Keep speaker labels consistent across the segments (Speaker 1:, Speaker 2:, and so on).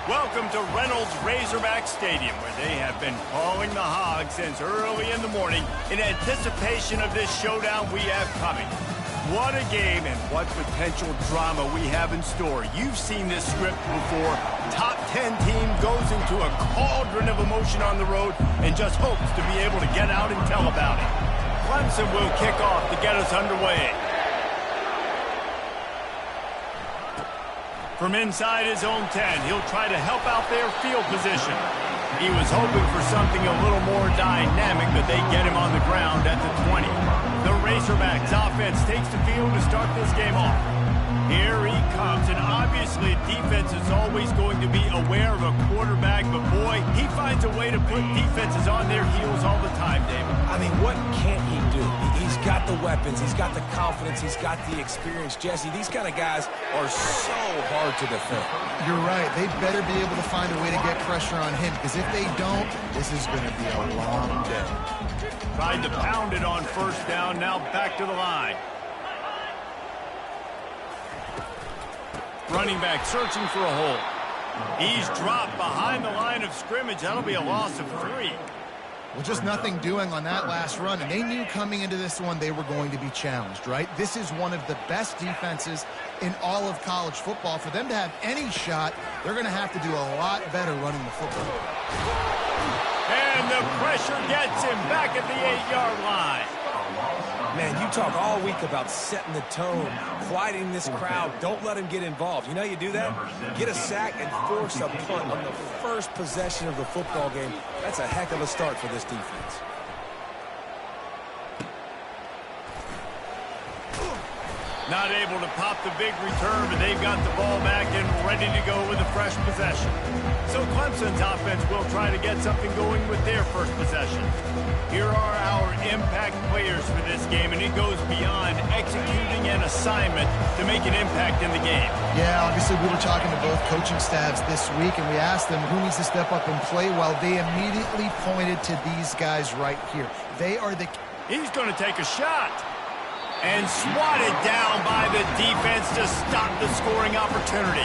Speaker 1: Welcome to Reynolds Razorback Stadium, where they have been calling the Hogs since early in the morning in anticipation of this showdown we have coming. What a game and what potential drama we have in store. You've seen this script before. Top 10 team goes into a cauldron of emotion on the road and just hopes to be able to get out and tell about it. Clemson will kick off to get us underway. From inside his own 10, he'll try to help out their field position. He was hoping for something a little more dynamic, but they get him on the ground at the 20. The Razorbacks offense takes the field to start this game off. Here he comes, and obviously defense is always going to be aware of a quarterback, but boy, he finds a way to put defenses on their heels all the time, David.
Speaker 2: I mean, what can't he do? He's got the weapons, he's got the confidence, he's got the experience. Jesse, these kind of guys are so hard to defend.
Speaker 3: You're right. They better be able to find a way to get pressure on him, because if they don't, this is going to be a long day.
Speaker 1: Tried to pound it on first down, now back to the line. Running back searching for a hole. He's dropped behind the line of scrimmage. That'll be a loss of 3.
Speaker 3: Well, just nothing doing on that last run, and they knew coming into this one they were going to be challenged, right? This is one of the best defenses in all of college football. For them to have any shot, they're going to have to do a lot better running the football.
Speaker 1: And the pressure gets him back at the 8-yard line.
Speaker 2: Man, you talk all week about setting the tone, quieting this crowd. Don't let him get involved. You know how you do that? Get a sack and force a punt on the first possession of the football game. That's a heck of a start for this defense.
Speaker 1: Not able to pop the big return, but they've got the ball back and ready to go with a fresh possession. So Clemson's offense will try to get something going with their first possession. Here are our impact players for this game, and it goes beyond executing an assignment to make an impact in the game.
Speaker 3: Yeah, obviously we were talking to both coaching staffs this week, and we asked them who needs to step up and play well. They immediately pointed to these guys right here. They are the...
Speaker 1: He's going to take a shot. And swatted down by the defense to stop the scoring opportunity.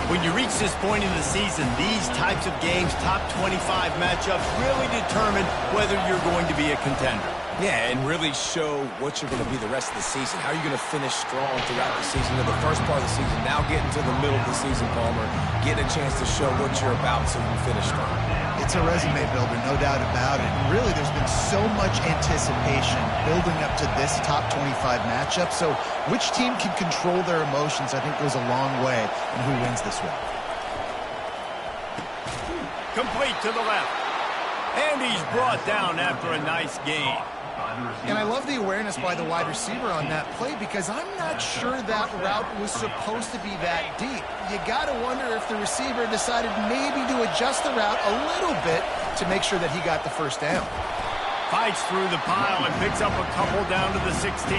Speaker 1: When you reach this point in the season, these types of games, top 25 matchups, really determine whether you're going to be a contender.
Speaker 2: Yeah, and really show what you're going to be the rest of the season. How are you going to finish strong throughout the season, to the first part of the season, now getting to the middle of the season, Palmer, getting a chance to show what you're about so you can finish strong.
Speaker 3: It's a resume builder, no doubt about it. And really, there's been so much anticipation building up to this top 25 matchup. So which team can control their emotions, I think, goes a long way in who wins this one.
Speaker 1: Complete to the left. And he's brought down after a nice gain.
Speaker 3: And I love the awareness by the wide receiver on that play, because I'm not sure that route was supposed to be that deep. You got to wonder if the receiver decided maybe to adjust the route a little bit to make sure that he got the first down.
Speaker 1: Fights through the pile and picks up a couple down to the 16.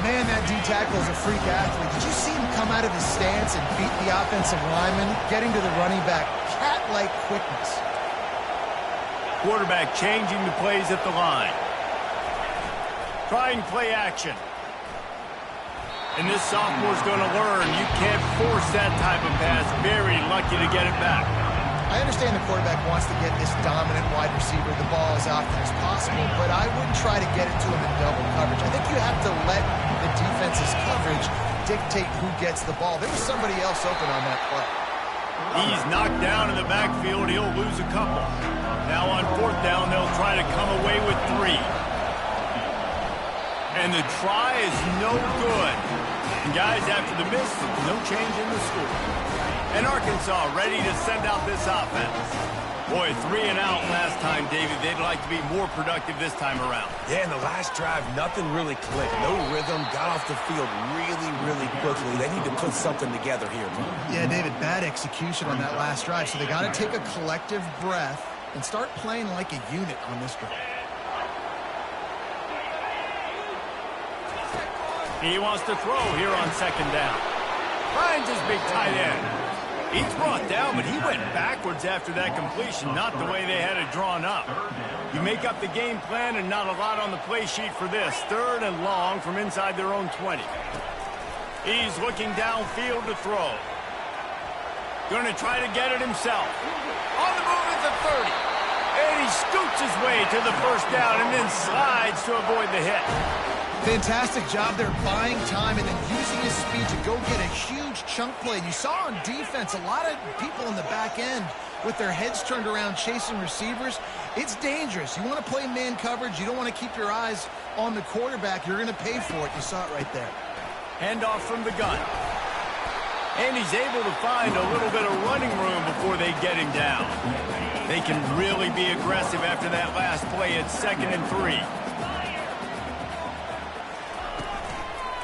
Speaker 3: Man, that D-tackle is a freak athlete. Did you see him come out of his stance and beat the offensive lineman, getting to the running back? Cat-like quickness.
Speaker 1: Quarterback changing the plays at the line. Trying play action. And this sophomore's going to learn you can't force that type of pass. Very lucky to get it back.
Speaker 3: I understand the quarterback wants to get this dominant wide receiver the ball as often as possible, but I wouldn't try to get it to him in double coverage. I think you have to let the defense's coverage dictate who gets the ball. There was somebody else open on that play.
Speaker 1: He's knocked down in the backfield. He'll lose a couple. Now on fourth down, they'll try to come away with 3. And the try is no good. And guys, after the miss, no change in the score. And Arkansas ready to send out this offense. Boy, 3 and out last time, David. They'd like to be more productive this time around.
Speaker 2: Yeah, in the last drive, nothing really clicked. No rhythm, got off the field really quickly. They need to put something together here, Tom.
Speaker 3: Yeah, David, bad execution on that last drive, so they got to take a collective breath and start playing like a unit on this drive.
Speaker 1: He wants to throw here on second down. Finds his big tight end. He's brought down, but he went backwards after that completion, not the way they had it drawn up. You make up the game plan and not a lot on the play sheet for this. 3rd and long from inside their own 20. He's looking downfield to throw. Going to try to get it himself. On the move at the 30. And he scoots his way to the first down and then slides to avoid the hit.
Speaker 3: Fantastic job there buying time and then using his speed to go get a huge chunk play. And you saw on defense a lot of people in the back end with their heads turned around chasing receivers. It's dangerous. You want to play man coverage. You don't want to keep your eyes on the quarterback. You're going to pay for it. You saw it right there.
Speaker 1: Handoff from the gun. And he's able to find a little bit of running room before they get him down. They can really be aggressive after that last play at 2nd and 3.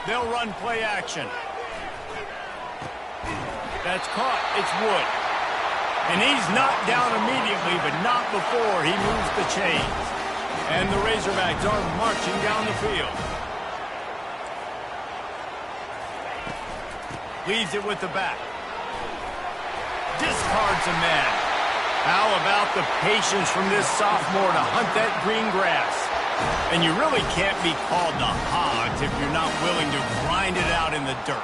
Speaker 1: They'll run play action. That's caught. It's Wood. And he's knocked down immediately, but not before he moves the chains. And the Razorbacks are marching down the field. Leaves it with the back. Discards a man. How about the patience from this sophomore to hunt that green grass? And you really can't be called the Hogs if you're not willing to grind it out in the dirt.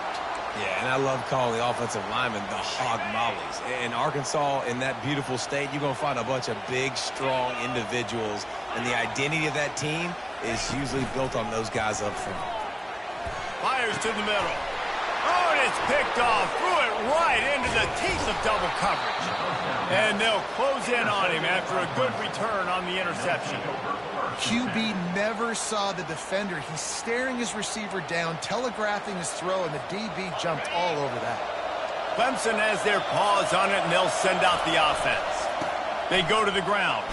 Speaker 2: Yeah, and I love calling the offensive linemen the hog mollies. In Arkansas, in that beautiful state, you're going to find a bunch of big, strong individuals. And the identity of that team is usually built on those guys up front.
Speaker 1: Fires to the middle. Oh, and it's picked off. Threw it right into the teeth of double coverage. And they'll close in on him after a good return on the interception.
Speaker 3: QB never saw the defender. He's staring his receiver down, telegraphing his throw, and the DB jumped all over that.
Speaker 1: Clemson has their paws on it, and they'll send out the offense. They go to the ground.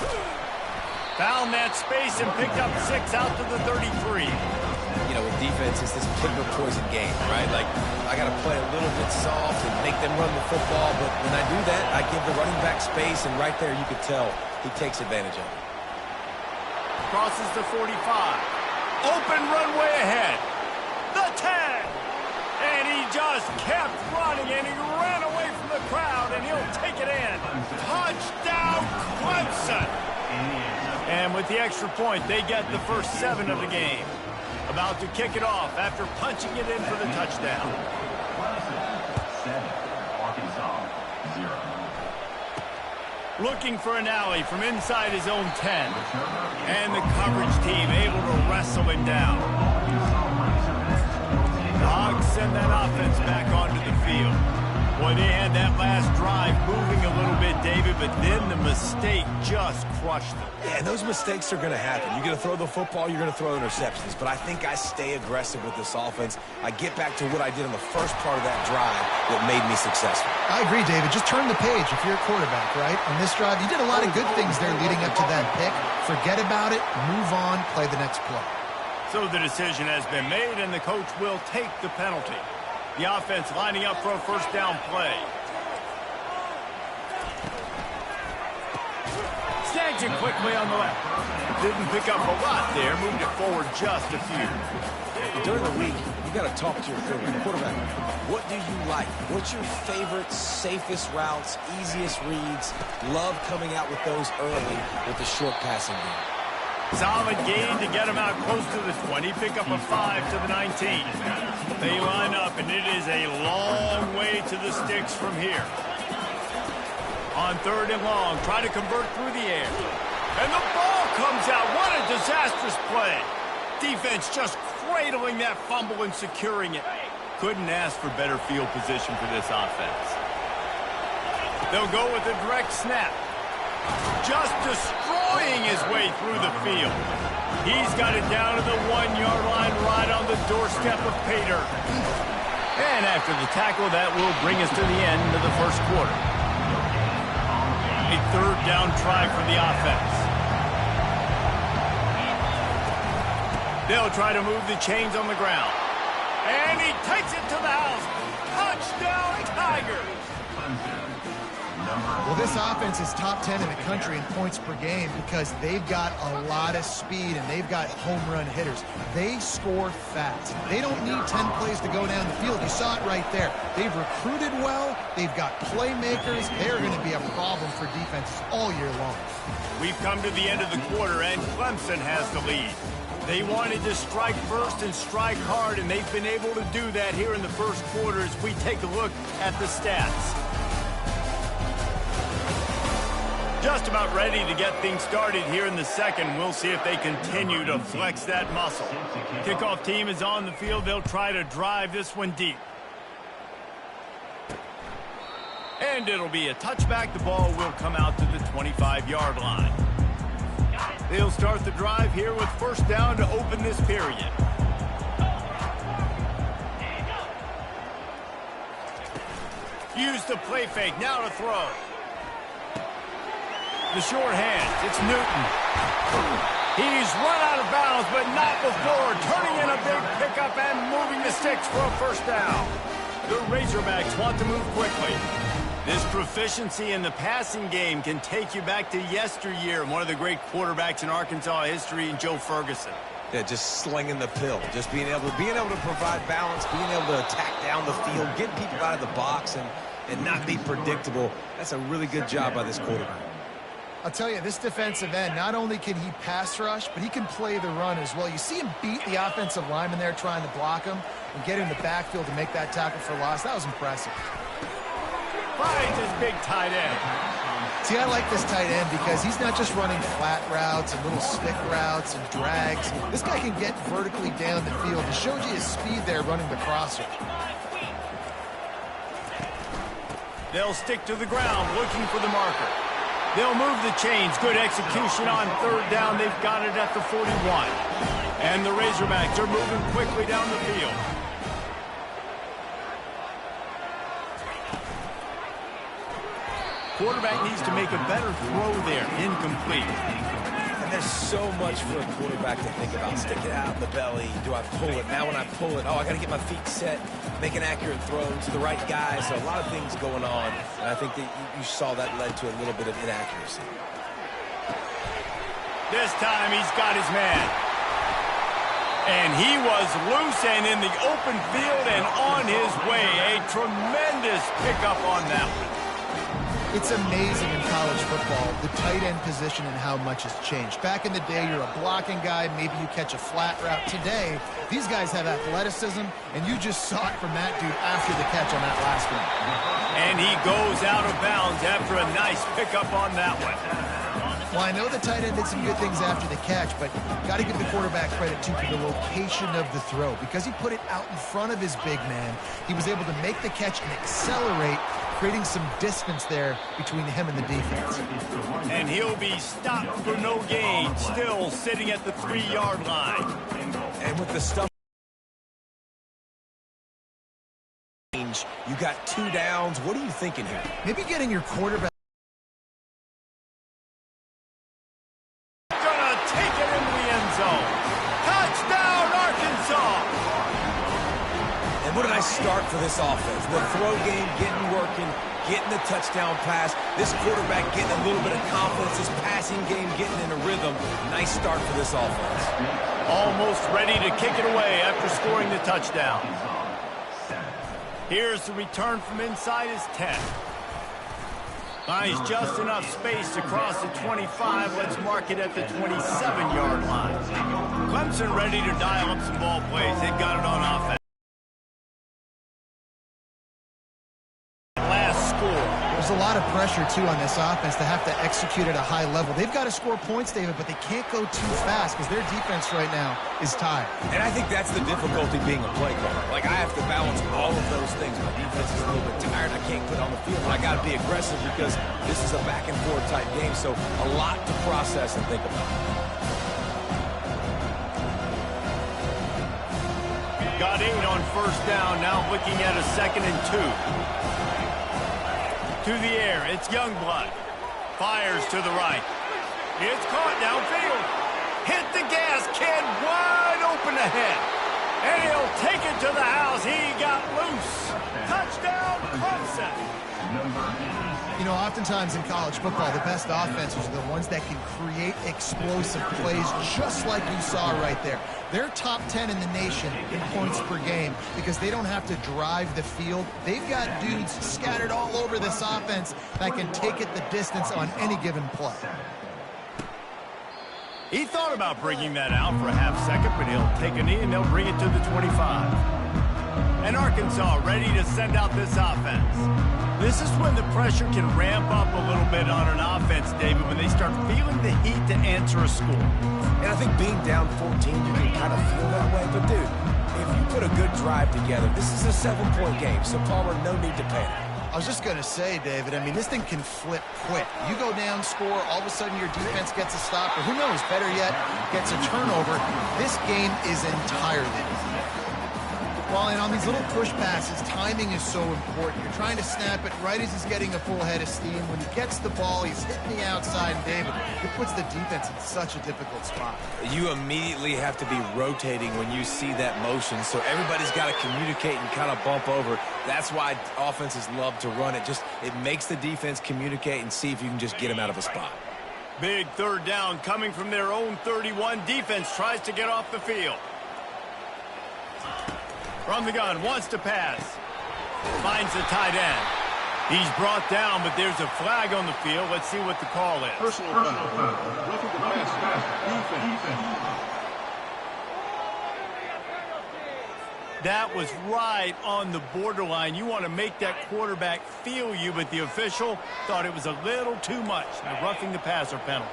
Speaker 1: Found that space and picked up 6 out to the 33.
Speaker 2: You know, with defense, it's this pick or poison game, right? Like, I got to play a little bit soft and make them run the football, but when I do that, I give the running back space, and right there you could tell he takes advantage of it.
Speaker 1: Crosses the 45. Open runway ahead. The 10. And he just kept running, and he ran away from the crowd, and he'll take it in. Touchdown, Clemson. And with the extra point, they get the first 7 of the game. About to kick it off after punching it in for the touchdown.
Speaker 4: Arkansas, 0.
Speaker 1: Looking for an alley from inside his own 10. And the coverage team able to wrestle him down. The Hogs send that offense back onto the field. Boy, they had that last drive moving a little bit, David, but then the mistake just crushed them.
Speaker 2: Yeah, and those mistakes are going to happen. You're going to throw the football, you're going to throw interceptions. But I think I stay aggressive with this offense. I get back to what I did on the first part of that drive that made me successful.
Speaker 3: I agree, David. Just turn the page if you're a quarterback, right? On this drive, you did a lot of good things there leading up to that pick. Forget about it, move on, play the next play.
Speaker 1: So the decision has been made, and the coach will take the penalty. The offense lining up for a first down play. Snags it quickly on the left. Didn't pick up a lot there. Moved it forward just a few.
Speaker 2: During the week, you got to talk to your quarterback. What do you like? What's your favorite, safest routes, easiest reads? Love coming out with those early with the short passing game.
Speaker 1: Solid gain to get him out close to the 20. Pick up a 5 to the 19. They line up, and it is a long way to the sticks from here. On 3rd and long, try to convert through the air. And the ball comes out. What a disastrous play. Defense just cradling that fumble and securing it. Couldn't ask for better field position for this offense. They'll go with a direct snap. Just destroying his way through the field. He's got it down to the 1-yard line right on the doorstep of pay dirt. And after the tackle, that will bring us to the end of the first quarter. A 3rd down try for the offense. They'll try to move the chains on the ground. And he takes it to the house. Touchdown, Tigers.
Speaker 3: Well, this offense is top 10 in the country in points per game because they've got a lot of speed and they've got home run hitters. They score fast. They don't need 10 plays to go down the field. You saw it right there. They've recruited well. They've got playmakers. They're going to be a problem for defenses all year long.
Speaker 1: We've come to the end of the quarter, and Clemson has the lead. They wanted to strike first and strike hard, and they've been able to do that here in the first quarter as we take a look at the stats. Just about ready to get things started here in the second. We'll see if they continue to flex that muscle. Kickoff team is on the field. They'll try to drive this one deep. And it'll be a touchback. The ball will come out to the 25-yard line. They'll start the drive here with first down to open this period. Use the play fake. Now to throw. The short hand. It's Newton. He's run out of bounds, but not before turning in a big pickup and moving the sticks for a first down. The Razorbacks want to move quickly. This proficiency in the passing game can take you back to yesteryear. One of the great quarterbacks in Arkansas history, Joe Ferguson.
Speaker 2: Yeah, just slinging the pill, just being able to provide balance, being able to attack down the field, get people out of the box, and not be predictable. That's a really good job by this quarterback.
Speaker 3: I'll tell you, this defensive end, not only can he pass rush, but he can play the run as well. You see him beat the offensive lineman there trying to block him and get in the backfield to make that tackle for loss. That was impressive.
Speaker 1: Finds his big tight end.
Speaker 3: See, I like this tight end because he's not just running flat routes and little stick routes and drags. This guy can get vertically down the field. It showed you his speed there running the crosser.
Speaker 1: They'll stick to the ground looking for the marker. They'll move the chains. Good execution on third down. They've got it at the 41. And the Razorbacks are moving quickly down the field. Quarterback needs to make a better throw there. Incomplete.
Speaker 2: And there's so much for a quarterback to think about. Stick it out in the belly. Do I pull it? Now when I pull it, I got to get my feet set, make an accurate throw to the right guy. So a lot of things going on. And I think that you saw that led to a little bit of inaccuracy.
Speaker 1: This time he's got his man. And he was loose and in the open field and on his way. A tremendous pickup on that one.
Speaker 3: It's amazing in college football, the tight end position and how much has changed. Back in the day, you're a blocking guy, maybe you catch a flat route. Today, these guys have athleticism, and you just saw it from that dude after the catch on that last one.
Speaker 1: And he goes out of bounds after a nice pickup on that one.
Speaker 3: Well, I know the tight end did some good things after the catch, but got to give the quarterback credit, too, for the location of the throw. Because he put it out in front of his big man, he was able to make the catch and accelerate, creating some distance there between him and the defense.
Speaker 1: And he'll be stopped for no gain, still sitting at the 3-yard line.
Speaker 2: And with the stuff, you got 2 downs. What are you thinking here?
Speaker 3: Maybe getting your quarterback.
Speaker 1: Gonna take it into the end zone. Touchdown, Arkansas!
Speaker 2: And what a nice start for this offense. The throw game getting working, getting the touchdown pass. This quarterback getting a little bit of confidence. This passing game getting in a rhythm. Nice start for this offense.
Speaker 1: Almost ready to kick it away after scoring the touchdown. Here's the return from inside his 10. Finds just enough space to cross the 25. Let's mark it at the 27-yard line. Clemson ready to dial up some ball plays. They've got it on offense.
Speaker 3: There's a lot of pressure, too, on this offense to have to execute at a high level. They've got to score points, David, but they can't go too fast because their defense right now is tired.
Speaker 2: And I think that's the difficulty being a play caller. Like, I have to balance all of those things. My defense is a little bit tired. I can't put on the field. I got to be aggressive because this is a back-and-forth type game, so a lot to process and think about.
Speaker 1: Got 8 on first down, now looking at a 2nd and 2. To the air, it's Youngblood. Fires to the right. It's caught downfield. Hit the gas, kid, wide open ahead. And he'll take it to the house. He got loose. Touchdown, Clemson.
Speaker 3: You know, oftentimes in college football, the best offenses are the ones that can create explosive plays just like you saw right there. They're top 10 in the nation in points per game because they don't have to drive the field. They've got dudes scattered all over this offense that can take it the distance on any given play.
Speaker 1: He thought about bringing that out for a half-second, but he'll take a knee and they'll bring it to the 25. And Arkansas ready to send out this offense. This is when the pressure can ramp up a little bit on an offense, David, when they start feeling the heat to answer a score.
Speaker 2: And I think being down 14, you can kind of feel that way. But, dude, if you put a good drive together, this is a 7-point game, so Palmer, no need to panic.
Speaker 3: I was just going to say, David, I mean, this thing can flip quick. You go down, score, all of a sudden your defense gets a stop, or who knows, better yet, gets a turnover. This game is entirely different. Well, and on these little push passes, timing is so important. You're trying to snap it right as he's getting a full head of steam. When he gets the ball, he's hitting the outside, and David, it puts the defense in such a difficult spot.
Speaker 2: You immediately have to be rotating when you see that motion, so everybody's got to communicate and kind of bump over. That's why offenses love to run it. It makes the defense communicate and see if you can just get them out of a spot.
Speaker 1: Big third down coming from their own 31. Defense tries to get off the field. From the gun, wants to pass. Finds the tight end. He's brought down, but there's a flag on the field. Let's see what the call is.
Speaker 4: Personal foul. Roughing the pass. Defense.
Speaker 1: That was right on the borderline. You want to make that quarterback feel you, but the official thought it was a little too much. The roughing the passer penalty.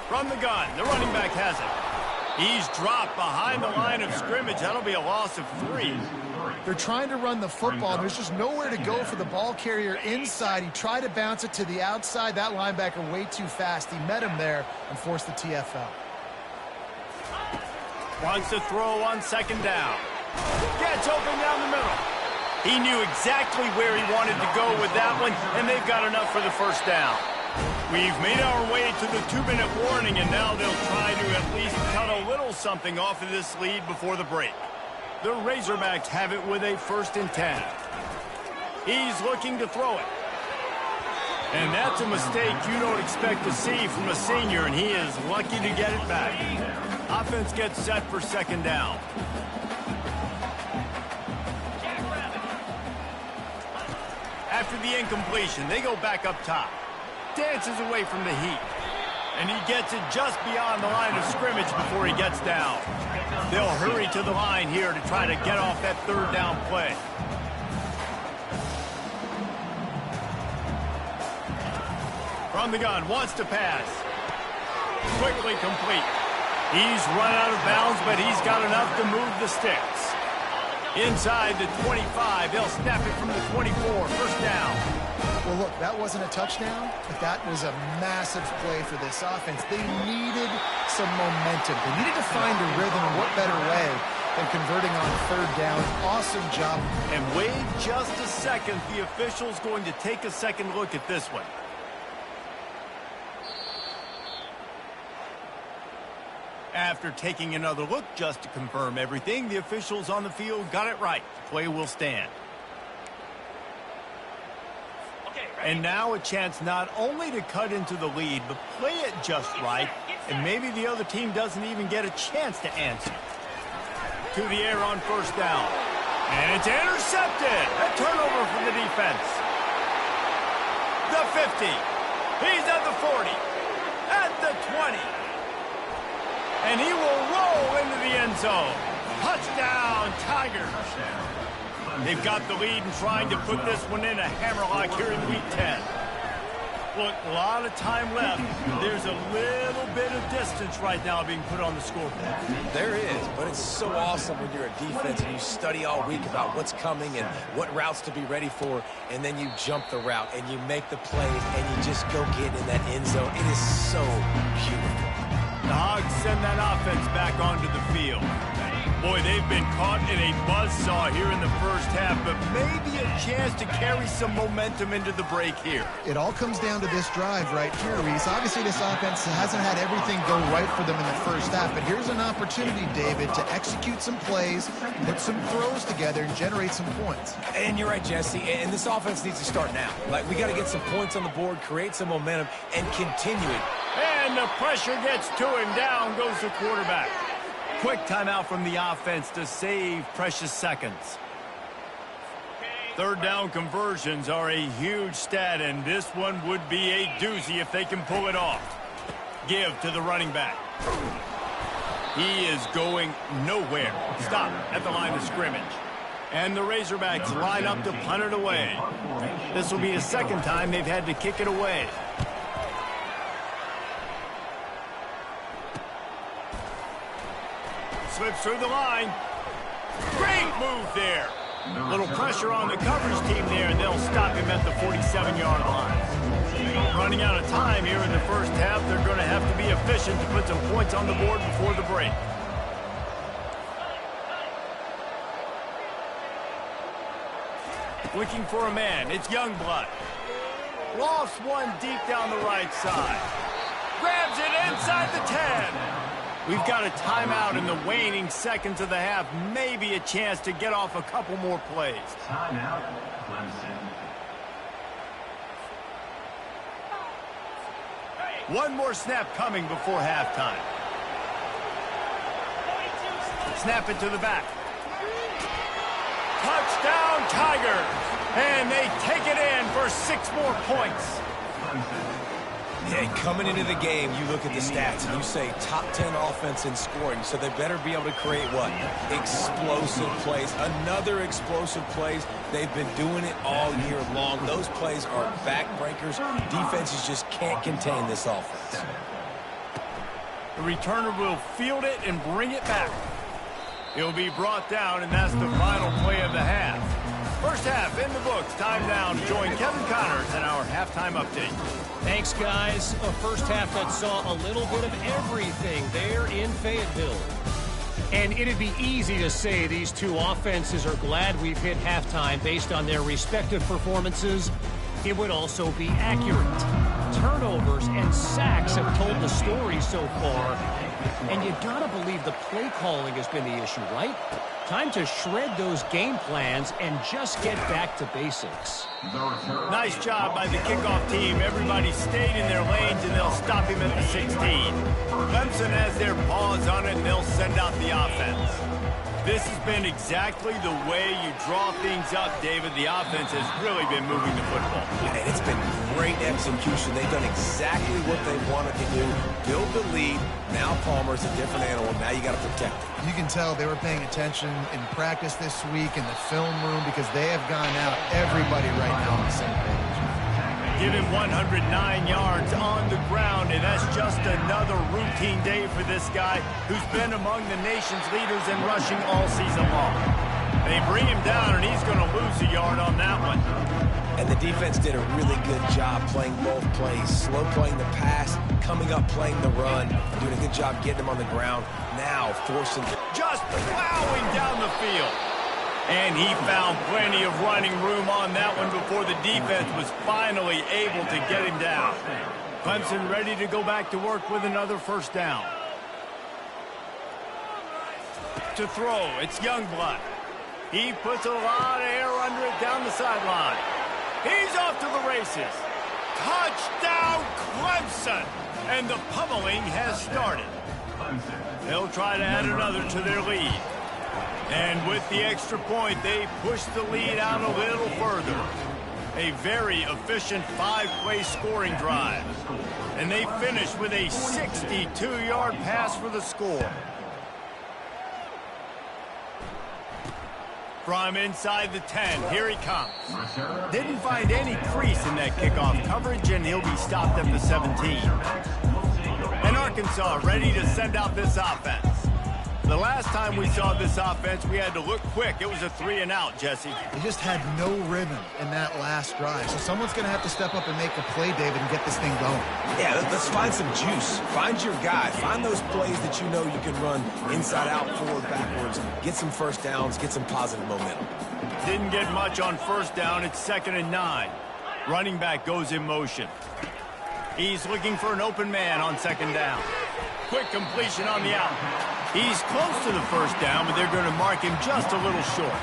Speaker 1: From the gun, the running back has it. He's dropped behind the line of scrimmage. That'll be a loss of 3.
Speaker 3: They're trying to run the football. There's just nowhere to go for the ball carrier inside. He tried to bounce it to the outside. That linebacker way too fast. He met him there and forced the TFL.
Speaker 1: Wants to throw on second down. Gets open down the middle. He knew exactly where he wanted to go with that one, and they've got enough for the first down. We've made our way to the 2-minute warning, and now they'll try to at least cut a little something off of this lead before the break. The Razorbacks have it with a 1st and 10. He's looking to throw it. And that's a mistake you don't expect to see from a senior, and he is lucky to get it back. Offense gets set for second down. After the incompletion, they go back up top. Dances away from the heat. And he gets it just beyond the line of scrimmage before he gets down. They'll hurry to the line here to try to get off that third down play. From the gun, wants to pass. Quickly complete. He's run out of bounds, but he's got enough to move the sticks. Inside the 25, they'll snap it from the 24, first down.
Speaker 3: Well, look, that wasn't a touchdown, but that was a massive play for this offense. They needed some momentum. They needed to find a rhythm, and what better way than converting on third down. Awesome job.
Speaker 1: And wait just a second. The official's going to take a second look at this one. After taking another look just to confirm everything, the officials on the field got it right. Play will stand. And now a chance not only to cut into the lead, but play it just right, and maybe the other team doesn't even get a chance to answer. To the air on first down. And it's intercepted. A turnover for the defense. The 50. He's at the 40. At the 20. And he will roll into the end zone. Touchdown, Tigers. They've got the lead and trying to put this one in a hammerlock here in Week 10. Look, a lot of time left. There's a little bit of distance right now being put on the scoreboard.
Speaker 2: There is, but it's so awesome when you're a defense and you study all week about what's coming and what routes to be ready for, and then you jump the route and you make the play and you just go get in that end zone. It is so beautiful.
Speaker 1: The Hogs send that offense back onto the field. Boy, they've been caught in a buzzsaw here in the first half, but maybe a chance to carry some momentum into the break here.
Speaker 3: It all comes down to this drive right here, Reese. Obviously, this offense hasn't had everything go right for them in the first half, but here's an opportunity, David, to execute some plays, put some throws together, and generate some points.
Speaker 2: And you're right, Jesse, and this offense needs to start now. Like, we got to get some points on the board, create some momentum, and continue it.
Speaker 1: And the pressure gets to him. Down goes the quarterback. Quick timeout from the offense to save precious seconds. Third down conversions are a huge stat, and this one would be a doozy if they can pull it off. Give to the running back. He is going nowhere. Stop at the line of scrimmage. And the Razorbacks line up to punt it away. This will be the second time they've had to kick it away. Slips through the line. Great move there. A little pressure on the coverage team there, and they'll stop him at the 47-yard line. Running out of time here in the first half, they're going to have to be efficient to put some points on the board before the break. Looking for a man. It's Youngblood. Lost one deep down the right side. Grabs it inside the 10. We've got a timeout in the waning seconds of the half. Maybe a chance to get off a couple more plays.
Speaker 5: Timeout, Clemson.
Speaker 1: One more snap coming before halftime. Snap it to the back. Touchdown, Tigers! And they take it in for 6 more points.
Speaker 2: Yeah, coming into the game, you look at the stats and you say top 10 offense in scoring, so they better be able to create what? Explosive plays. Another explosive plays. They've been doing it all year long. Those plays are backbreakers. Defenses just can't contain this offense.
Speaker 1: The returner will field it and bring it back. He'll be brought down, and that's the final play of the half. First half in the books. Time now to join Kevin Connors in our halftime update.
Speaker 6: Thanks, guys. A first half that saw a little bit of everything there in Fayetteville. And it'd be easy to say these two offenses are glad we've hit halftime based on their respective performances. It would also be accurate. Turnovers and sacks have told the story so far. And you gotta believe the play calling has been the issue, right? Time to shred those game plans and just get back to basics.
Speaker 1: Nice job by the kickoff team. Everybody stayed in their lanes, and they'll stop him at the 16. Clemson has their paws on it, and they'll send out the offense. This has been exactly the way you draw things up, David. The offense has really been moving the football.
Speaker 2: And it's been great execution. They've done exactly what they wanted to do. Build the lead. Now Palmer's a different animal. Now you got to protect it.
Speaker 3: You can tell they were paying attention in practice this week in the film room because they have gone out everybody right now on the same page.
Speaker 1: Give him 109 yards on the ground, and that's just another routine day for this guy who's been among the nation's leaders in rushing all season long. They bring him down, and he's going to lose a yard on that one.
Speaker 2: And the defense did a really good job playing both plays. Slow playing the pass, coming up playing the run, doing a good job getting them on the ground. Now forcing...
Speaker 1: Just plowing down the field. And he found plenty of running room on that one before the defense was finally able to get him down. Clemson ready to go back to work with another first down. To throw, it's Youngblood. He puts a lot of air under it down the sideline. He's off to the races. Touchdown, Clemson! And the pummeling has started. They'll try to add another to their lead. And with the extra point, they push the lead out a little further. A very efficient 5-play scoring drive. And they finish with a 62-yard pass for the score. From inside the 10, here he comes. Didn't find any crease in that kickoff coverage, and he'll be stopped at the 17. And Arkansas ready to send out this offense. The last time we saw this offense, we had to look quick. It was a 3-and-out, Jesse.
Speaker 3: They just had no rhythm in that last drive. So someone's going to have to step up and make a play, David, and get this thing going.
Speaker 2: Yeah, let's find some juice. Find your guy. Find those plays that you know you can run inside out, forward, backwards. Get some first downs. Get some positive momentum.
Speaker 1: Didn't get much on first down. It's 2nd and 9. Running back goes in motion. He's looking for an open man on 2nd down. Quick completion on the out. He's close to the first down, but they're going to mark him just a little short.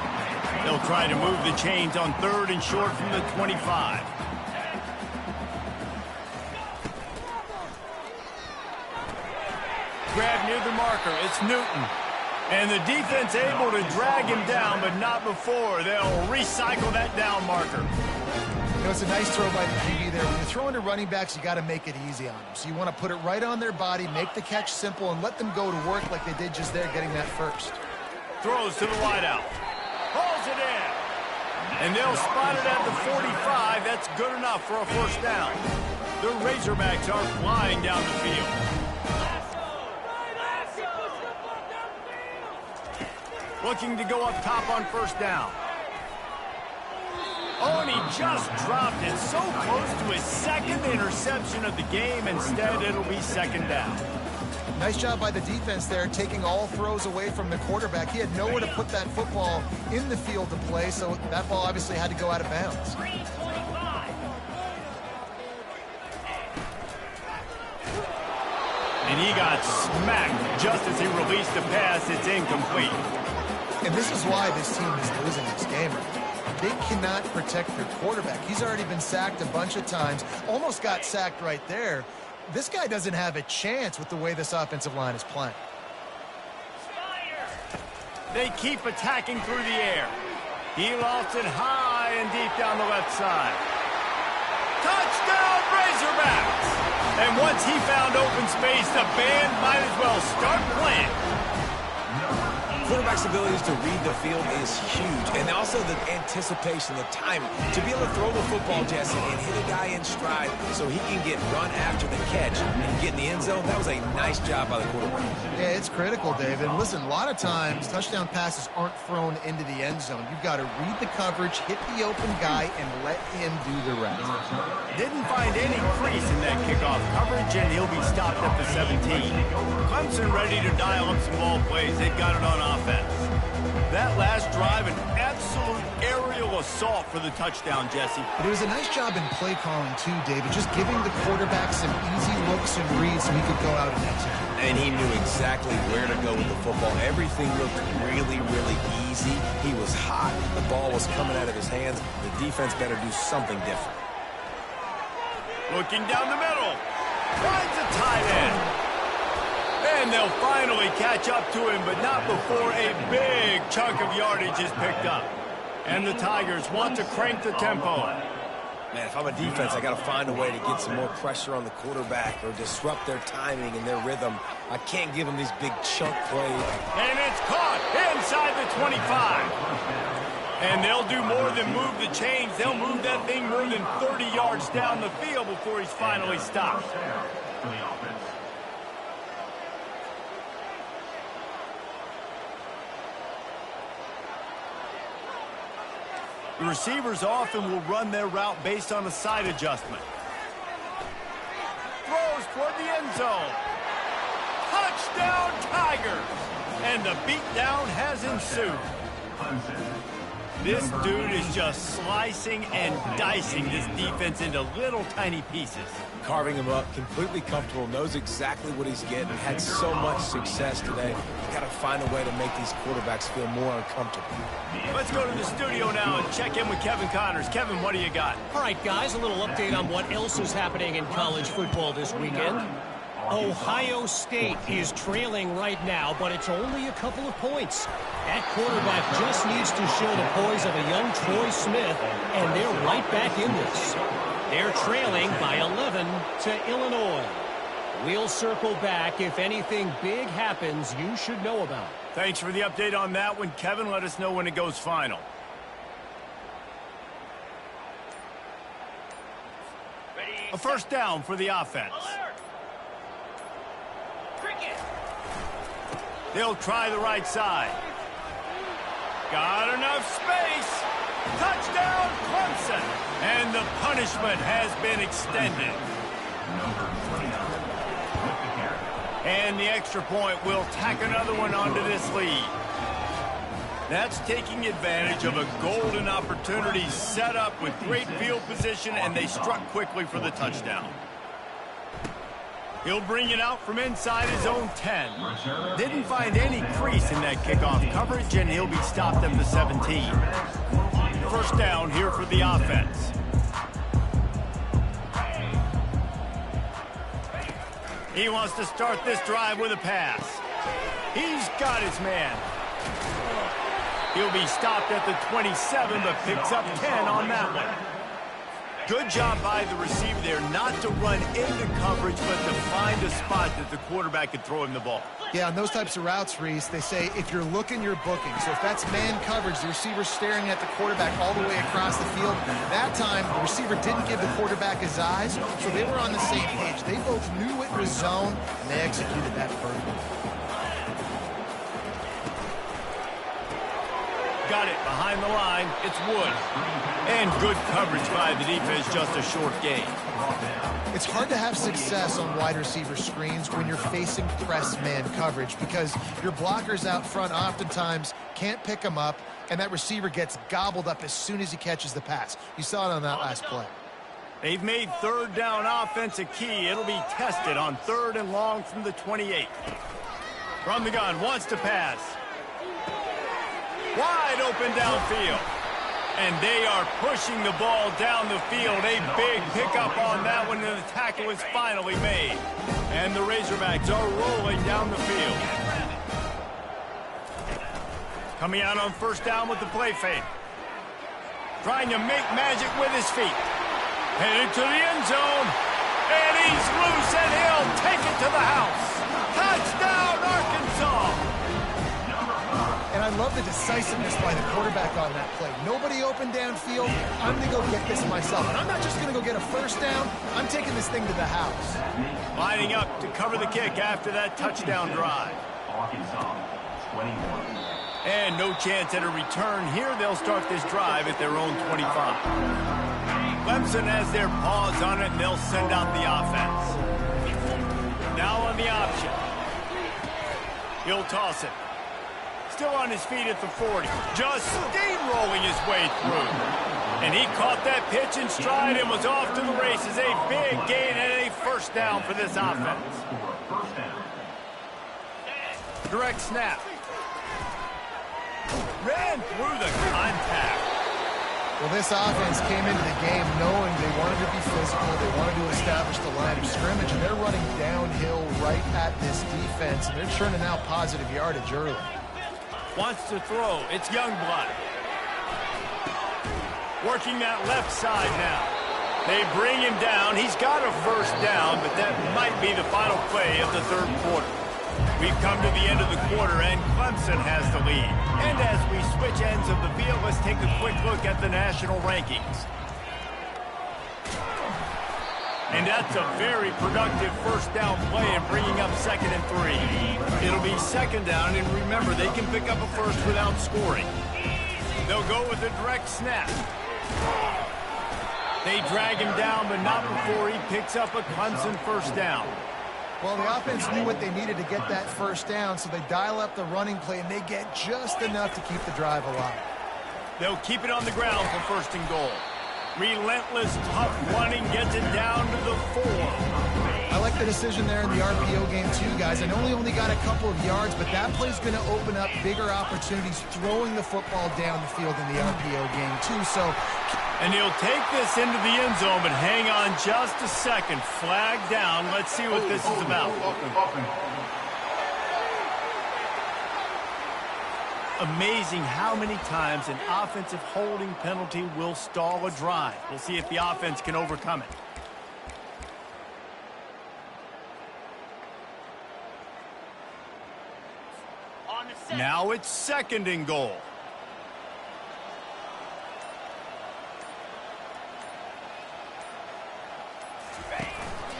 Speaker 1: They'll try to move the chains on 3rd and short from the 25. Grab near the marker. It's Newton. And the defense able to drag him down, but not before. They'll recycle that down marker.
Speaker 3: You know, it's a nice throw by the QB there. When you're throwing to running backs, you got to make it easy on them. So you want to put it right on their body, make the catch simple, and let them go to work like they did just there, getting that first.
Speaker 1: Throws to the wideout. Hauls it in. And they'll spot it at the 45. That's good enough for a first down. The Razorbacks are flying down the field. Looking to go up top on first down. Oh, and he just dropped it. So close to his second interception of the game. Instead, it'll be second down.
Speaker 3: Nice job by the defense there, taking all throws away from the quarterback. He had nowhere to put that football in the field to play, so that ball obviously had to go out of bounds.
Speaker 1: And he got smacked just as he released the pass. It's incomplete.
Speaker 3: And this is why this team is losing this game. They cannot protect their quarterback. He's already been sacked a bunch of times, almost got sacked right there. This guy doesn't have a chance with the way this offensive line is playing.
Speaker 1: They keep attacking through the air. He lofts it high and deep down the left side. Touchdown, Razorbacks! And once he found open space, the band might as well start playing.
Speaker 2: Quarterback's abilities to read the field is huge, and also the anticipation, the timing. To be able to throw the football, Jesse, and hit a guy in stride so he can get run after the catch and get in the end zone, that was a nice job by the quarterback.
Speaker 3: Yeah, it's critical, David. Listen, a lot of times touchdown passes aren't thrown into the end zone. You've got to read the coverage, hit the open guy, and let him do the rest.
Speaker 1: Didn't find any crease in that kickoff coverage, and he'll be stopped at the 17. Clemson ready to dial up some ball plays. They've got it on offense. That last drive, an absolute aerial assault for the touchdown, Jesse.
Speaker 3: But it was a nice job in play calling, too, David, just giving the quarterback some easy looks and reads so he could go out and execute.
Speaker 2: And he knew exactly where to go with the football. Everything looked really, really easy. He was hot. The ball was coming out of his hands. The defense better do something different.
Speaker 1: Looking down the middle. Finds a tight end. And they'll finally catch up to him, but not before a big chunk of yardage is picked up. And the Tigers want to crank the tempo.
Speaker 2: Man, if I'm a defense, I got to find a way to get some more pressure on the quarterback or disrupt their timing and their rhythm. I can't give them these big chunk plays.
Speaker 1: And it's caught inside the 25. And they'll do more than move the chains. They'll move that thing more than 30 yards down the field before he's finally stopped. The receivers often will run their route based on a side adjustment. Throws toward the end zone. Touchdown, Tigers! And the beatdown has ensued. This dude is just slicing and dicing this defense into little tiny pieces.
Speaker 2: Carving him up, completely comfortable, knows exactly what he's getting, had so much success today. He's got to find a way to make these quarterbacks feel more uncomfortable.
Speaker 1: Let's go to the studio now and check in with Kevin Connors. Kevin, what do you got?
Speaker 6: All right, guys, a little update on what else is happening in college football this weekend. Ohio State is trailing right now, but it's only a couple of points. That quarterback just needs to show the poise of a young Troy Smith, and they're right back in this. They're trailing by 11 to Illinois. We'll circle back. If anything big happens, you should know about it.
Speaker 1: Thanks for the update on that one, Kevin. Let us know when it goes final. A first down for the offense. They'll try the right side. Got enough space. Touchdown, Clemson. And the punishment has been extended. And the extra point will tack another one onto this lead. That's taking advantage of a golden opportunity set up with great field position, and they struck quickly for the touchdown. He'll bring it out from inside his own 10. Didn't find any crease in that kickoff coverage, and he'll be stopped at the 17. First down here for the offense. He wants to start this drive with a pass. He's got his man. He'll be stopped at the 27, but picks up 10 on that one. Good job by the receiver there not to run into coverage, but to find a spot that the quarterback could throw him the ball.
Speaker 3: Yeah, on those types of routes, Reese, they say if you're looking, you're booking. So if that's man coverage, the receiver's staring at the quarterback all the way across the field. That time, the receiver didn't give the quarterback his eyes, so they were on the same page. They both knew it was zone, and they executed that perfectly.
Speaker 1: Got it behind the line. It's Wood. And good coverage by the defense, just a short gain.
Speaker 3: It's hard to have success on wide receiver screens when you're facing press man coverage because your blockers out front oftentimes can't pick them up, and that receiver gets gobbled up as soon as he catches the pass. You saw it on that last play.
Speaker 1: They've made third down offense a key. It'll be tested on 3rd and long from the 28. From the gun, wants to pass. Wide open downfield. And they are pushing the ball down the field. A big pickup on that one, and the tackle is finally made. And the Razorbacks are rolling down the field. Coming out on 1st down with the play fake. Trying to make magic with his feet. Headed to the end zone. And he's loose, and he'll take it to the house. Touchdown, Arkansas!
Speaker 3: And I love the decisiveness by the quarterback on that play. Nobody open downfield. I'm going to go get this myself. And I'm not just going to go get a 1st down. I'm taking this thing to the house.
Speaker 1: Lining up to cover the kick after that touchdown drive.
Speaker 5: Arkansas, 21.
Speaker 1: And no chance at a return here. They'll start this drive at their own 25. Clemson has their paws on it, and they'll send out the offense. Now on the option. He'll toss it. Still on his feet at the 40. Just steamrolling his way through. And he caught that pitch in stride and was off to the races. A big gain and a 1st down for this offense. Direct snap. Ran through the contact.
Speaker 3: Well, this offense came into the game knowing they wanted to be physical. They wanted to establish the line of scrimmage, and they're running downhill right at this defense, and they're churning out positive yardage early.
Speaker 1: Wants to throw. It's Youngblood. Working that left side now. They bring him down. He's got a 1st down, but that might be the final play of the 3rd quarter. We've come to the end of the quarter, and Clemson has the lead. And as we switch ends of the field, let's take a quick look at the national rankings. And that's a very productive 1st down play and bringing up 2nd and 3. It'll be 2nd down, and remember, they can pick up a 1st without scoring. They'll go with a direct snap. They drag him down, but not before he picks up a Clemson 1st down.
Speaker 3: Well, the offense knew what they needed to get that 1st down, so they dial up the running play, and they get just enough to keep the drive alive.
Speaker 1: They'll keep it on the ground for 1st and goal. Relentless, tough running gets it down to the 4.
Speaker 3: I like the decision there in the RPO game too, guys. I know he only got a couple of yards, but that play's going to open up bigger opportunities throwing the football down the field in the RPO game too. So,
Speaker 1: and he'll take this into the end zone, but hang on just a second. Flag down. Let's see what this is about. Amazing how many times an offensive holding penalty will stall a drive. We'll see if the offense can overcome it. Now it's 2nd and goal.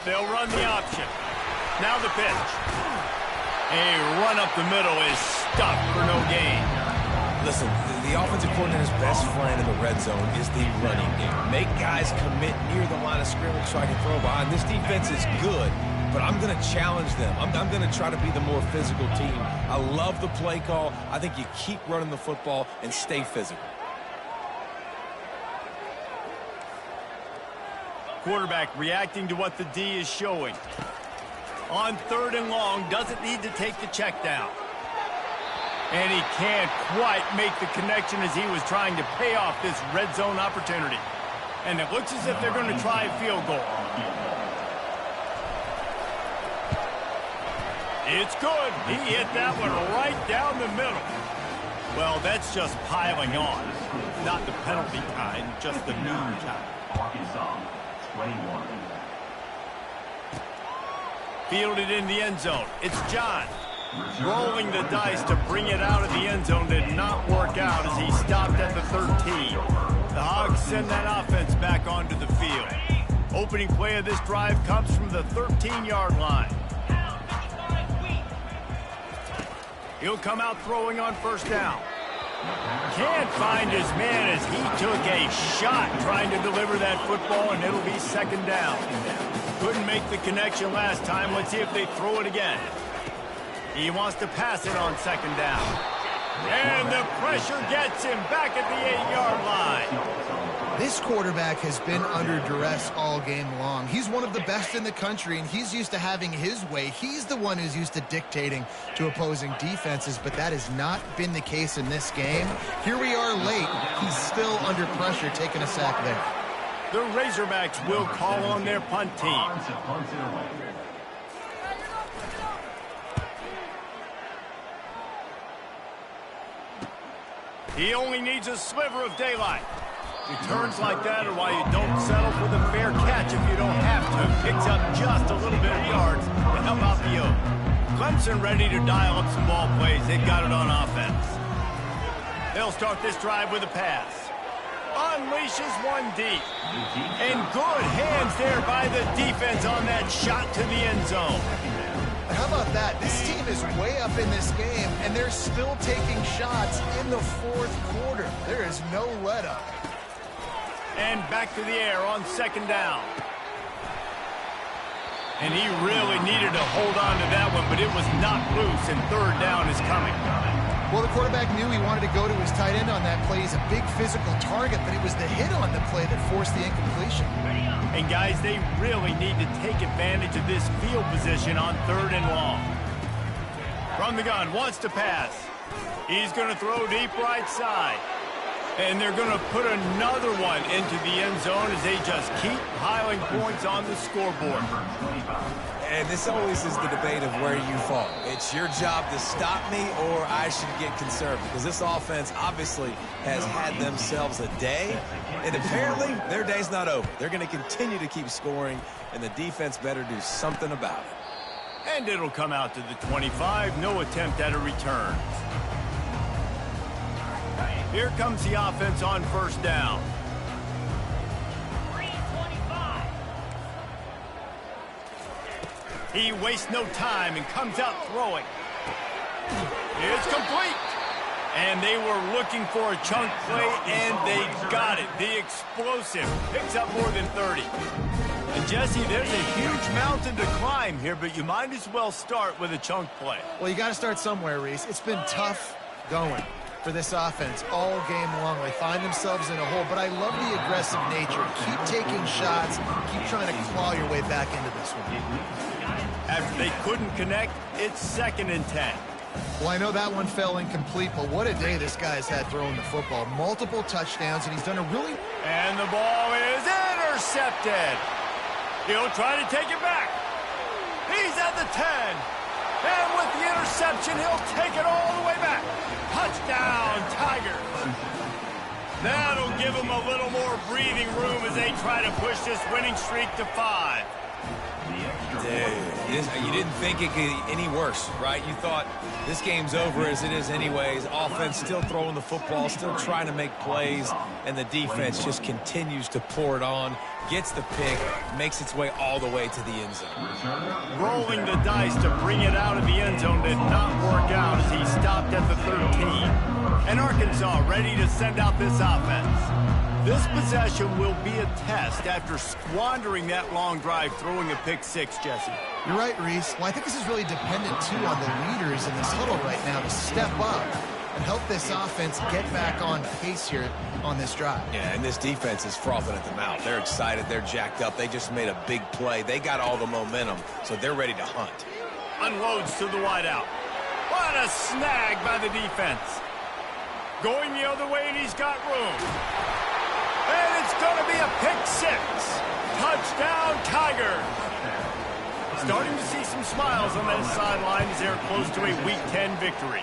Speaker 1: They'll run the option. Now the pitch. A run up the middle is stopped for no gain.
Speaker 2: Listen, the offensive coordinator's best friend in the red zone is the running game. Make guys commit near the line of scrimmage so I can throw behind. This defense is good, but I'm going to challenge them. I'm going to try to be the more physical team. I love the play call. I think you keep running the football and stay physical.
Speaker 1: Quarterback reacting to what the D is showing. On 3rd and long, doesn't need to take the check down. And he can't quite make the connection as he was trying to pay off this red zone opportunity. And it looks as if they're going to try a field goal. It's good. He hit that one right down the middle. Well, that's just piling on. Not the penalty kind, just the noon kind.
Speaker 5: Arkansas, 21.
Speaker 1: Fielded in the end zone. It's John. Rolling the dice to bring it out of the end zone did not work out as he stopped at the 13. The Hogs send that offense back onto the field. Opening play of this drive comes from the 13-yard line. He'll come out throwing on first down. Can't find his man as he took a shot trying to deliver that football, and it'll be second down. Couldn't make the connection last time. Let's see if they throw it again. He wants to pass it on second down. And the pressure gets him back at the 8-yard line.
Speaker 3: This quarterback has been under duress all game long. He's one of the best in the country, and he's used to having his way. He's the one who's used to dictating to opposing defenses, but that has not been the case in this game. Here we are late. He's still under pressure, taking a sack there.
Speaker 1: The Razorbacks will call on their punt team. He only needs a sliver of daylight. Returns like that are why you don't settle for the fair catch if you don't have to. Picks up just a little bit of yards to help out the yoke. Clemson ready to dial up some ball plays. They've got it on offense. They'll start this drive with a pass. Unleashes one deep. And good hands there by the defense on that shot to the end zone.
Speaker 3: How about that? This team is way up in this game, and they're still taking shots in the fourth quarter. There is no let-up.
Speaker 1: And back to the air on second down. And he really needed to hold on to that one, but it was not loose, and third down is coming.
Speaker 3: Well, the quarterback knew he wanted to go to his tight end on that play. He's a big physical target, but it was the hit on the play that forced the incompletion.
Speaker 1: And, guys, they really need to take advantage of this field position on third and long. From the gun, wants to pass. He's going to throw deep right side. And they're going to put another one into the end zone as they just keep piling points on the scoreboard.
Speaker 2: And this always is the debate of where you fall. It's your job to stop me, or I should get conservative. Because this offense obviously has had themselves a day, and apparently their day's not over. They're going to continue to keep scoring, and the defense better do something about it.
Speaker 1: And it'll come out to the 25. No attempt at a return. Here comes the offense on first down. He wastes no time and comes out throwing. It's complete. And they were looking for a chunk play, and they got it. The explosive picks up more than 30. And, Jesse, there's a huge mountain to climb here, but you might as well start with a chunk play.
Speaker 3: Well, you got to start somewhere, Reese. It's been tough going for this offense all game long. They find themselves in a hole, but I love the aggressive nature. Keep taking shots. Keep trying to claw your way back into this one.
Speaker 1: After they couldn't connect, it's 2nd and 10.
Speaker 3: Well, I know that one fell incomplete, but what a day this guy's had throwing the football. Multiple touchdowns, and he's done a really...
Speaker 1: And the ball is intercepted. He'll try to take it back. He's at the 10. And with the interception, he'll take it all the way back. Touchdown, Tigers. That'll give them a little more breathing room as they try to push this winning streak to 5.
Speaker 2: You didn't think it could get any worse, right? You thought this game's over as it is anyways. Offense still throwing the football, still trying to make plays, and the defense just continues to pour it on, gets the pick, makes its way all the way to the end zone.
Speaker 1: Rolling the dice to bring it out of the end zone did not work out as he stopped at the 13. And Arkansas ready to send out this offense. This possession will be a test after squandering that long drive throwing a pick 6, Jesse.
Speaker 3: You're right, Reese. Well, I think this is really dependent, too, on the leaders in this huddle right now to step up and help this offense get back on pace here on this drive.
Speaker 2: Yeah, and this defense is frothing at the mouth. They're excited. They're jacked up. They just made a big play. They got all the momentum, so they're ready to hunt.
Speaker 1: Unloads to the wideout. What a snag by the defense. Going the other way, and he's got room. And it's going to be a pick 6. Touchdown, Tigers. Starting to see some smiles on that sideline as they're close to a Week 10 victory.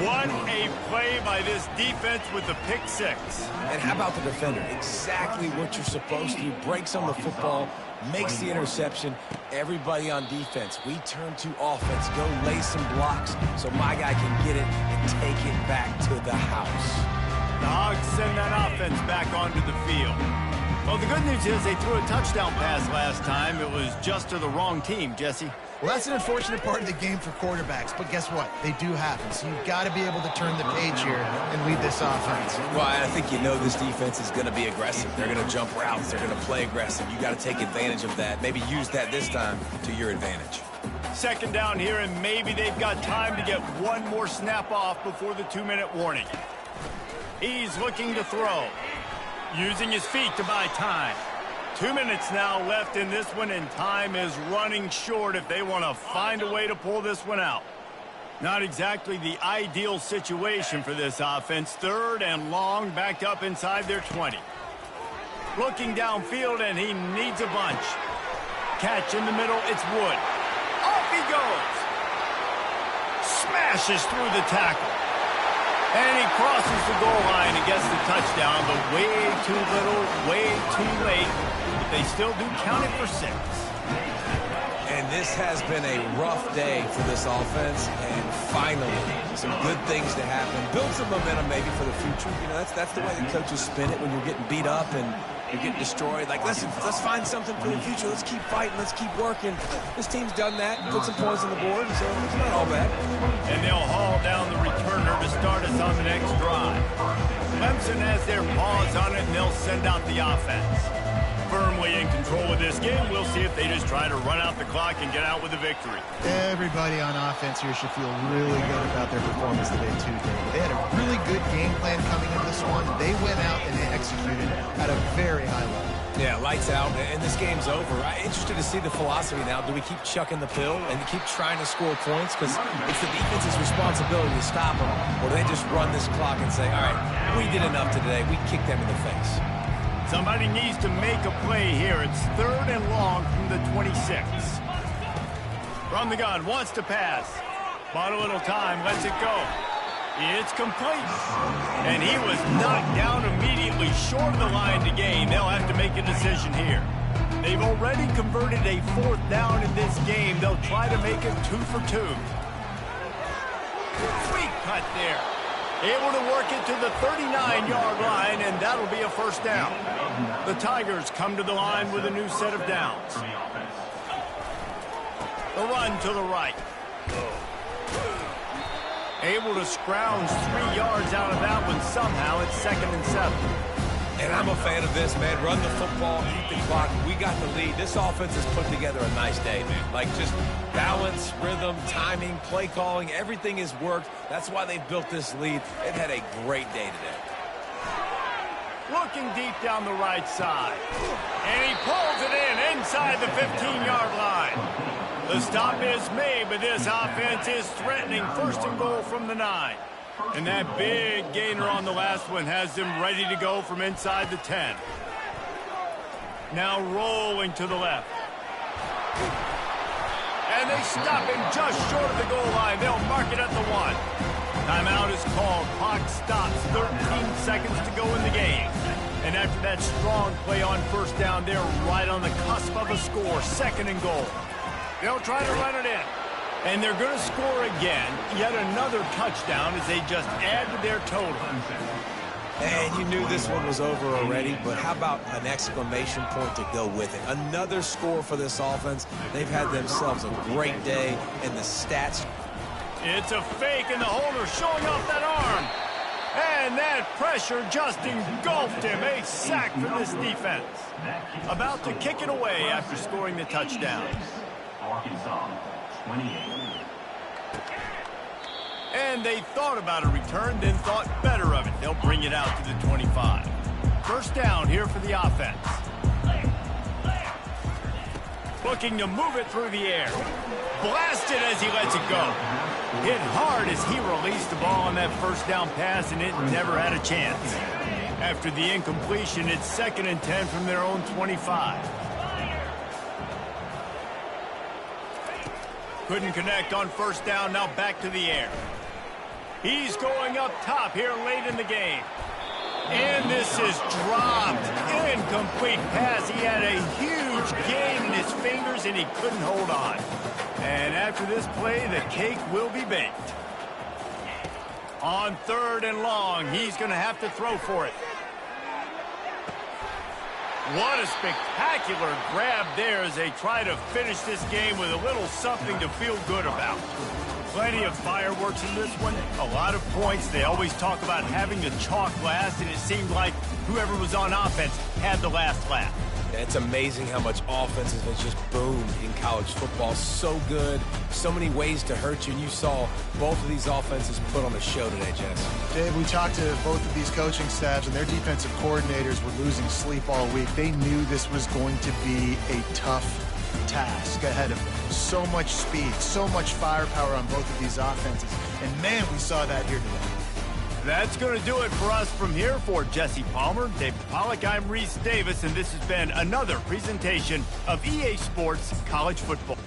Speaker 1: What a play by this defense with the pick six.
Speaker 2: And how about the defender? Exactly what you're supposed to do. Breaks on the football, makes the interception. Everybody on defense, we turn to offense. Go lay some blocks so my guy can get it and take it back to the house.
Speaker 1: The Hogs send that offense back onto the field. Well, the good news is they threw a touchdown pass last time. It was just to the wrong team, Jesse.
Speaker 3: Well, that's an unfortunate part of the game for quarterbacks, but guess what? They do happen, so you've got to be able to turn the page here and lead this offense.
Speaker 2: Well, I think you know this defense is going to be aggressive. They're going to jump routes. They're going to play aggressive. You got to take advantage of that. Maybe use that this time to your advantage.
Speaker 1: Second down here, and maybe they've got time to get one more snap off before the 2-minute warning. He's looking to throw, using his feet to buy time. 2 minutes now left in this one, and time is running short if they want to find a way to pull this one out. Not exactly the ideal situation for this offense. 3rd and long, backed up inside their 20. Looking downfield, and he needs a bunch. Catch in the middle, it's Wood. Off he goes. Smashes through the tackle. And he crosses the goal line and gets the touchdown, but way too little, way too late. But they still do count it for 6.
Speaker 2: And this has been a rough day for this offense, and finally, some good things to happen. Build some momentum maybe for the future. You know, that's the way the coaches spin it when you're getting beat up and you're getting destroyed. Like, let's find something for the future. Let's keep fighting. Let's keep working. This team's done that, put some points on the board, so it's not all bad.
Speaker 1: And they'll haul down the returner to start us on the next drive. Clemson has their paws on it, and they'll send out the offense. Firmly in control of this game. We'll see if they just try to run out the clock and get out with a victory.
Speaker 3: Everybody on offense here should feel really good about their performance today, too, David. They had a really good game plan coming into this one. They went out and they executed at a very high level.
Speaker 2: Yeah, lights out, and this game's over. I'm interested to see the philosophy now. Do we keep chucking the pill and keep trying to score points? Because it's the defense's responsibility to stop them. Or do they just run this clock and say, all right, we did enough today. We kicked them in the face.
Speaker 1: Somebody needs to make a play here. It's 3rd and long from the 26. From the gun, wants to pass. Bought a little time, lets it go. It's complete. And he was knocked down immediately short of the line to gain. They'll have to make a decision here. They've already converted a 4th down in this game. They'll try to make it 2 for 2. Sweet cut there. Able to work it to the 39-yard line, and that'll be a 1st down. The Tigers come to the line with a new set of downs. The run to the right. Able to scrounge 3 yards out of that one somehow. It's 2nd and 7.
Speaker 2: And I'm a fan of this, man. Run the football, eat the clock. We got the lead. This offense has put together a nice day, man. Like, just balance, rhythm, timing, play calling, everything has worked. That's why they've built this lead. They've had a great day today.
Speaker 1: Looking deep down the right side. And he pulls it in inside the 15-yard line. The stop is made, but this offense is threatening 1st and goal from the 9. And that big gainer on the last one has them ready to go from inside the 10. Now rolling to the left. And they stop him just short of the goal line. They'll mark it at the 1. Timeout is called. Clock stops. 13 seconds to go in the game. And after that strong play on 1st down, they're right on the cusp of a score. 2nd and goal. They'll try to run it in. And they're going to score again. Yet another touchdown as they just add to their total.
Speaker 2: And you knew this one was over already, but how about an exclamation point to go with it? Another score for this offense. They've had themselves a great day, and the stats.
Speaker 1: It's a fake, and the holder showing off that arm. And that pressure just engulfed him. A sack for this defense. About to kick it away after scoring the touchdown.
Speaker 5: Arkansas, 28.
Speaker 1: And they thought about a return, then thought better of it. They'll bring it out to the 25. 1st down here for the offense. Looking to move it through the air. Blasted as he lets it go. Hit hard as he released the ball on that 1st down pass, and it never had a chance. After the incompletion, it's 2nd and 10 from their own 25. Couldn't connect on 1st down, now back to the air. He's going up top here late in the game. And this is dropped. Incomplete pass. He had a huge gain in his fingers, and he couldn't hold on. And after this play, the cake will be baked. On 3rd and long, he's going to have to throw for it. What a spectacular grab there as they try to finish this game with a little something to feel good about. Plenty of fireworks in this one, a lot of points. They always talk about having the chalk last, and it seemed like whoever was on offense had the last laugh.
Speaker 2: It's amazing how much offense has just boomed in college football. So good, so many ways to hurt you. And you saw both of these offenses put on a show today, Jess.
Speaker 3: Dave, we talked to both of these coaching staffs, and their defensive coordinators were losing sleep all week. They knew this was going to be a tough task ahead of them. So much speed, so much firepower on both of these offenses. And, man, we saw that here today.
Speaker 1: That's going to do it for us from here. For Jesse Palmer, David Pollack, I'm Reese Davis, and this has been another presentation of EA Sports College Football.